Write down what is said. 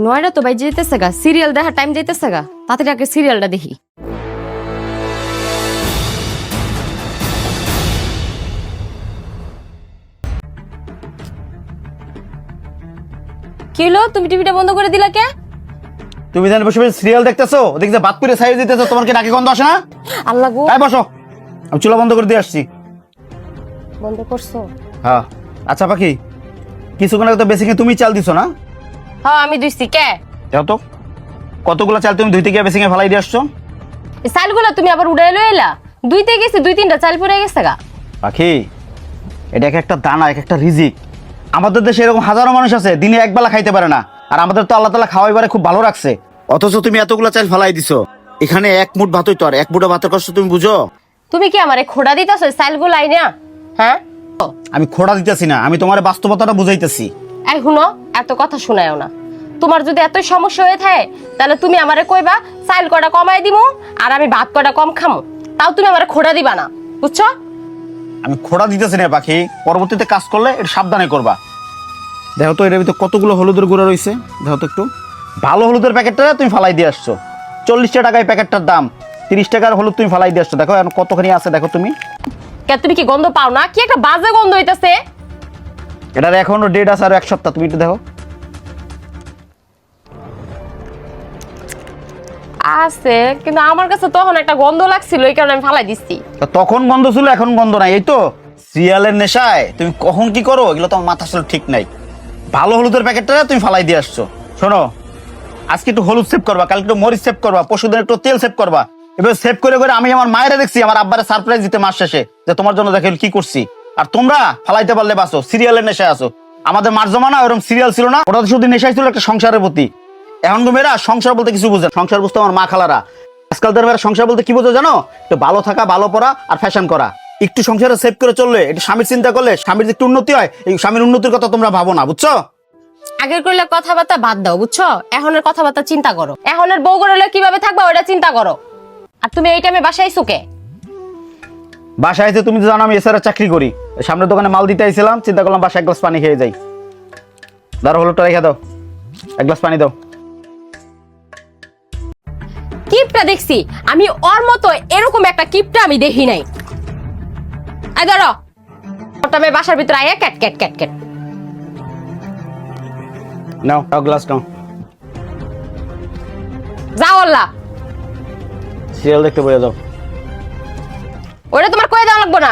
নয়টা তো ভাই যেতেছে গা, সিরিয়াল দেখার টাইম যেতেছে গা, তাড়াতাড়ি আগে সিরিয়ালটা দেখি। কি হলো, তুমি টিভিটা বন্ধ করে দিলা কে? তুমি জানি বসে বসে সিরিয়াল দেখতেছো, ওদিকে যে বাত করে সাইজ দিতেছো, তোমার কি নাকি গন্ধ আসে না? আল্লাহ গো, এই বসো, আমি চুলা বন্ধ করে দিয়ে আসছি। বন্ধ করছো? হ্যাঁ। আচ্ছা পাখি, কিছুক্ষণ আগে তো বেশি তুমি চাল দিছো না? হ্যাঁ আমি দুইছি। কে? দেখো তো কতগুলো চাল তুমি ধুইতে গিয়ে বেশি ফেলাই দিয়ে আসছো। এই চালগুলো তুমি আবার উড়াই লই এলা? দুইতে গেছি, দুই তিনটা চাল পড়ে গেছে গা। পাখি, এটা এক একটা দানা, এক একটা রিজিক। আমাদের দেশে এরকম হাজারো মানুষ আছে দিনে একবেলা খাইতে পারে না, আর আমাদের তো আল্লাহ তাআলা খাওয়াইবারে খুব ভালো রাখছে, অথচ তুমি এতগুলো চাল ফেলাই দিছো। এখানে এক মুঠ ভাত হইতো, আর এক মুঠো ভাতের কষ্ট তুমি বুঝো? তুমি কি আমারে খোড়া দিতেছো চালগুলো আইনা? হ্যাঁ, আমি খোড়া দিতেছি না, আমি তোমার বাস্তবতাটা বুঝাইতেছি। এই শুনো, এত কথা শোনায়ও না। তোমার যদি এত সমস্যা হয়ে থাকে তাহলে তুমি আমারে কইবা চাল কটা কমাই দিমু, আর আমি ভাত কটা কম খামু, তাও তুমি আমারে খোড়া দিবা না, বুঝছো? আমি খোড়া দিতেছি না পাখি, পরবর্তীতে কাজ করলে এটা সাবধানে করবা। দেখো তো এর ভিতরে কতগুলো হলুদের গুঁড়া রয়েছে, দেখো তো একটু। ভালো হলুদের প্যাকেটটা তুমি ফালাই দিয়ে আসছো, 40 টাকায় প্যাকেটটার দাম, 30 টাকার হলুদ তুমি ফালাই দিয়ে আসছো। দেখো এখন কতখানি আছে দেখো তুমি। কে, তুমি কি গন্ধ পাও না? কি একটা বাজে গন্ধ হইতাছে। এটার এখনো ডেট আছে আর 1 সপ্তাহ, তুমি একটু দেখো। আছে, কিন্তু আমার কাছে তখন একটা গন্ধ লাগছিল, এই কারণে আমি ফালাই দিচ্ছি। তা তখন গন্ধ ছিল, এখন গন্ধ নাই। এই তো সিরিয়ালের নেশায় তুমি কখন কি করো, এগুলো তোমার মাথা আসলে ঠিক নাই। ভালো হলুদের প্যাকেটটা তুমি ফালাই দিয়ে আসছো। শোনো, আজকে একটু হলুদ সেভ করবা, কালকে একটু মরিচ সেভ করবা, পরশুদিন একটু তেল সেভ করবা। এবার সেভ করে করে আমি আমার মায়েরা দেখছি আমার আব্বারে সারপ্রাইজ দিতে মাস শেষে, যে তোমার জন্য দেখেন কি করছি। আর তোমরা ফালাইতে পারলে বাঁচো, সিরিয়ালের নেশায় আসো। আমাদের মার জমানা ওরকম সিরিয়াল ছিল না, ওটা শুধু নেশাই ছিল একটা সংসারের প্রতি। এখন তো মেয়েরা সংসার বলতে কিছু বুঝে না। সংসার বুঝতে আমার মা খালারা। আজকালকার মেয়েরা সংসার বলতে কি বোঝো জানো? একটু ভালো থাকা, ভালো পড়া আর ফ্যাশন করা। একটু সংসারে সেভ করে চললে, একটু স্বামীর চিন্তা করলে স্বামীর যে একটু উন্নতি হয়, এই স্বামীর উন্নতির কথা তোমরা ভাবো না, বুঝছো? আগের করলে কথাবার্তা বাদ দাও, বুঝছো? এখনের কথাবার্তা চিন্তা করো। এখনের বউ করলে কিভাবে থাকবা ওটা চিন্তা করো। আর তুমি এই টাইমে বাসায় আইছো কে? বাসায় এসে তুমি তো জানো আমি এসআর চাকরি করি, সামনের দোকানে মাল দিতে আইছিলাম, চিন্তা করলাম বাসায় 1 গ্লাস পানি খেয়ে যাই। দাঁড়ো, হলুদটা রেখে দাও, 1 গ্লাস পানি দাও। কিপটা দেখছি আমি, ওর মতো এরকম একটা কিপটা আমি দেখি নাই। আই ধরো ওটা, আমি বাসার ভিতরে আইয়া ক্যাট ক্যাট ক্যাট ক্যাট। নাও, নাও গ্লাস নাও। যাও আল্লাহ, সিরিয়াল দেখতে বইয়া যাও। ওটা তোমার কয়ে দেওয়া লাগবো না।